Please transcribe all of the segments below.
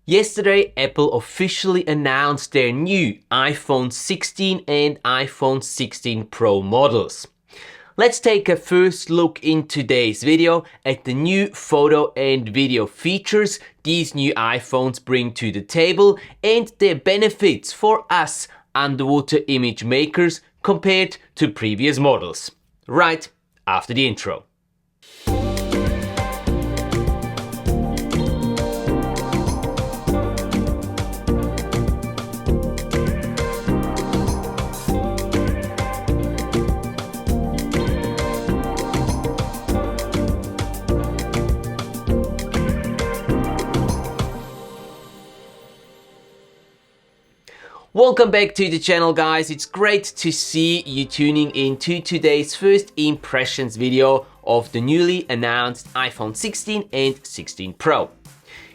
Yesterday, Apple officially announced their new iPhone 16 and iPhone 16 Pro models. Let's take a first look in today's video at the new photo and video features these new iPhones bring to the table and their benefits for us underwater image makers compared to previous models. Right after the intro. Welcome back to the channel, guys. It's great to see you tuning into today's first impressions video of the newly announced iPhone 16 and 16 Pro.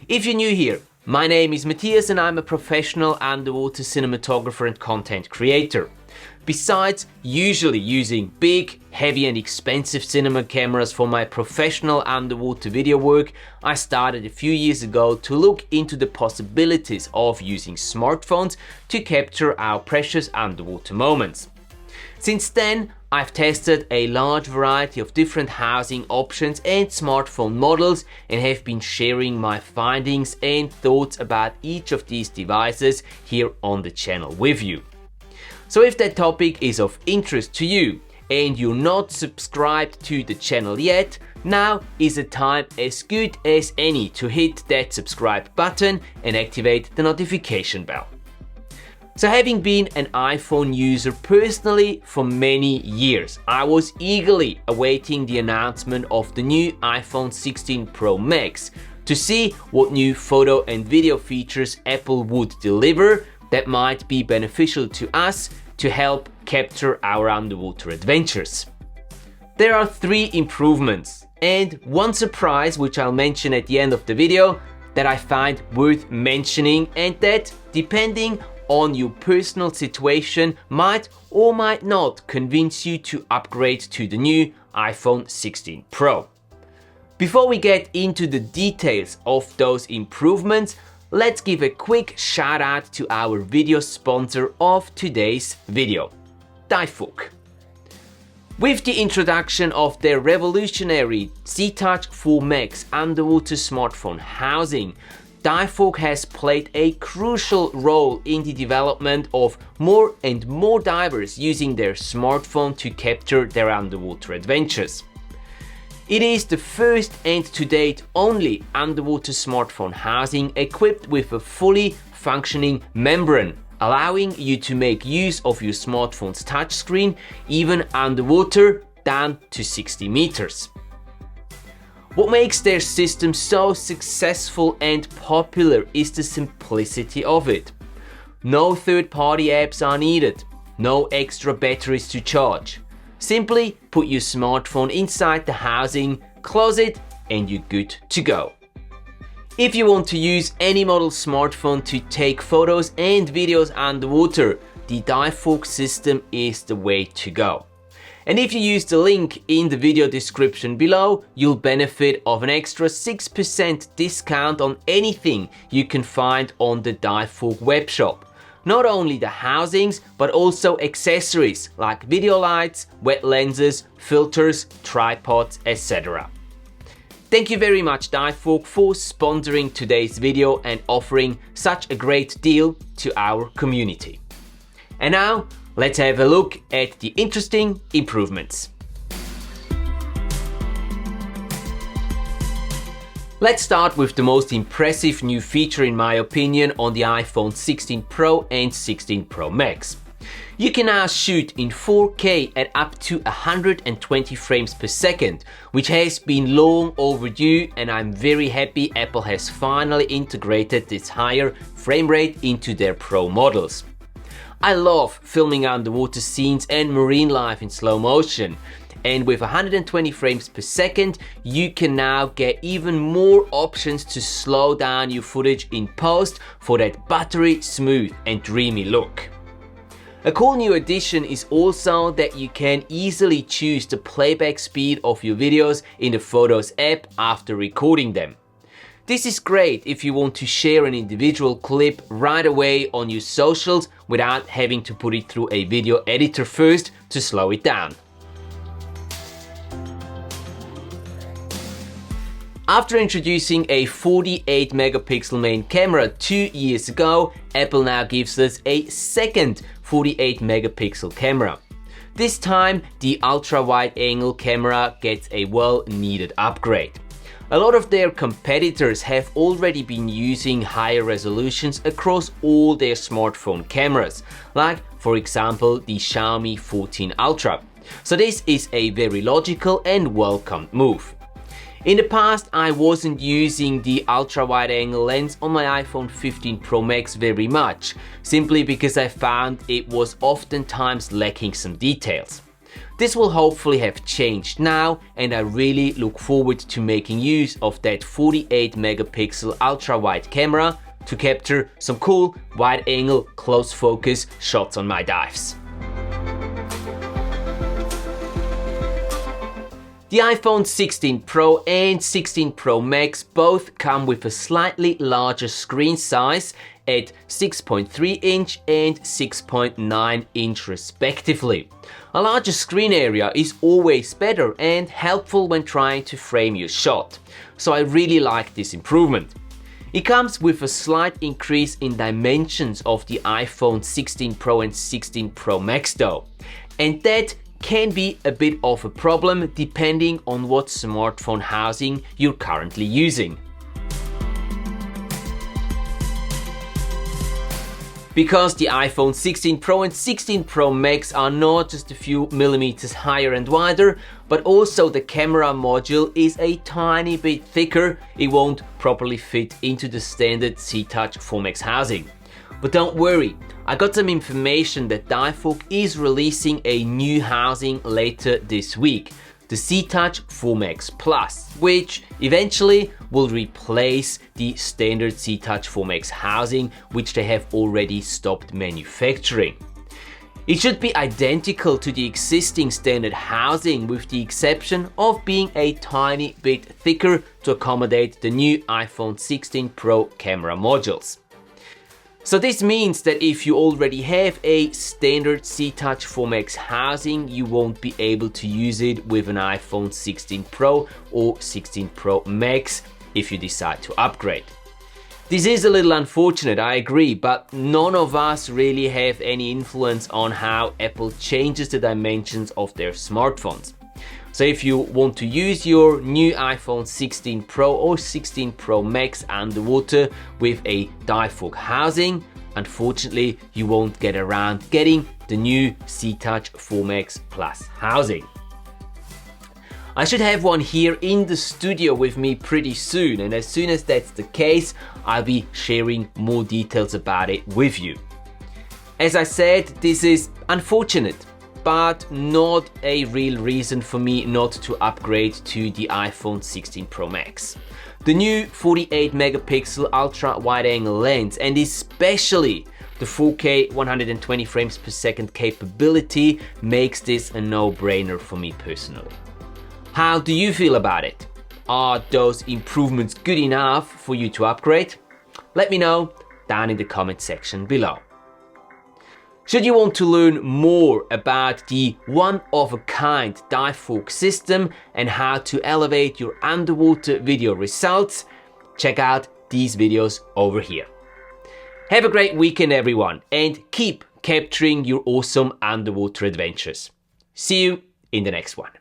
If you're new here, my name is Matthias and I'm a professional underwater cinematographer and content creator. Besides usually using big, heavy and expensive cinema cameras for my professional underwater video work, I started a few years ago to look into the possibilities of using smartphones to capture our precious underwater moments. Since then, I've tested a large variety of different housing options and smartphone models and have been sharing my findings and thoughts about each of these devices here on the channel with you. So if that topic is of interest to you and you're not subscribed to the channel yet, now is a time as good as any to hit that subscribe button and activate the notification bell. So having been an iPhone user personally for many years, I was eagerly awaiting the announcement of the new iPhone 16 Pro Max to see what new photo and video features Apple would deliver that might be beneficial to us to help capture our underwater adventures. There are 3 improvements and one surprise which I'll mention at the end of the video that I find worth mentioning and that, depending on your personal situation, might or might not convince you to upgrade to the new iPhone 16 Pro. Before we get into the details of those improvements, let's give a quick shout out to our video sponsor of today's video, Divevolk. With the introduction of their revolutionary C-Touch 4 Max underwater smartphone housing, Divevolk has played a crucial role in the development of more and more divers using their smartphone to capture their underwater adventures. It is the first and to date only underwater smartphone housing equipped with a fully functioning membrane, allowing you to make use of your smartphone's touchscreen even underwater down to 60 meters. What makes their system so successful and popular is the simplicity of it. No third-party apps are needed, no extra batteries to charge. Simply put your smartphone inside the housing, close it, and you're good to go. If you want to use any model smartphone to take photos and videos underwater, the Divevolk system is the way to go. And if you use the link in the video description below, you'll benefit of an extra 6% discount on anything you can find on the Divevolk webshop. Not only the housings, but also accessories like video lights, wet lenses, filters, tripods, etc. Thank you very much, Divevolk, for sponsoring today's video and offering such a great deal to our community. And now, let's have a look at the interesting improvements. Let's start with the most impressive new feature in my opinion on the iPhone 16 Pro and 16 Pro Max. You can now shoot in 4K at up to 120 frames per second, which has been long overdue, and I'm very happy Apple has finally integrated this higher frame rate into their Pro models. I love filming underwater scenes and marine life in slow motion. And with 120 frames per second, you can now get even more options to slow down your footage in post for that buttery smooth and dreamy look. A cool new addition is also that you can easily choose the playback speed of your videos in the Photos app after recording them. This is great if you want to share an individual clip right away on your socials without having to put it through a video editor first to slow it down. After introducing a 48 megapixel main camera 2 years ago, Apple now gives us a second 48 megapixel camera. This time, the ultra-wide-angle camera gets a well-needed upgrade. A lot of their competitors have already been using higher resolutions across all their smartphone cameras, like for example the Xiaomi 14 Ultra. So this is a very logical and welcome move. In the past, I wasn't using the ultra-wide-angle lens on my iPhone 15 Pro Max very much, simply because I found it was oftentimes lacking some details. This will hopefully have changed now, and I really look forward to making use of that 48 megapixel ultra-wide camera to capture some cool wide-angle close focus shots on my dives. The iPhone 16 Pro and 16 Pro Max both come with a slightly larger screen size at 6.3 inch and 6.9 inch respectively. A larger screen area is always better and helpful when trying to frame your shot, so I really like this improvement. It comes with a slight increase in dimensions of the iPhone 16 Pro and 16 Pro Max though, and that can be a bit of a problem depending on what smartphone housing you're currently using. Because the iPhone 16 Pro and 16 Pro Max are not just a few millimeters higher and wider, but also the camera module is a tiny bit thicker, it won't properly fit into the standard C-Touch 4 Max housing. But don't worry, I got some information that Divevolk is releasing a new housing later this week, the C-Touch 4 Max Plus, which eventually will replace the standard C-Touch 4 Max housing, which they have already stopped manufacturing. It should be identical to the existing standard housing, with the exception of being a tiny bit thicker to accommodate the new iPhone 16 Pro camera modules. So this means that if you already have a standard C-Touch 4 Max housing, you won't be able to use it with an iPhone 16 Pro or 16 Pro Max if you decide to upgrade. This is a little unfortunate, I agree, but none of us really have any influence on how Apple changes the dimensions of their smartphones. So if you want to use your new iPhone 16 Pro or 16 Pro Max underwater with a Divevolk housing, unfortunately you won't get around getting the new C-Touch 4 Max Plus housing. I should have one here in the studio with me pretty soon, and as soon as that's the case, I'll be sharing more details about it with you. As I said, this is unfortunate, but not a real reason for me not to upgrade to the iPhone 16 Pro Max. The new 48 megapixel ultra wide angle lens, and especially the 4K 120 frames per second capability, makes this a no-brainer for me personally. How do you feel about it? Are those improvements good enough for you to upgrade? Let me know down in the comment section below. Should you want to learn more about the one-of-a-kind Divevolk system and how to elevate your underwater video results, check out these videos over here. Have a great weekend everyone, and keep capturing your awesome underwater adventures. See you in the next one.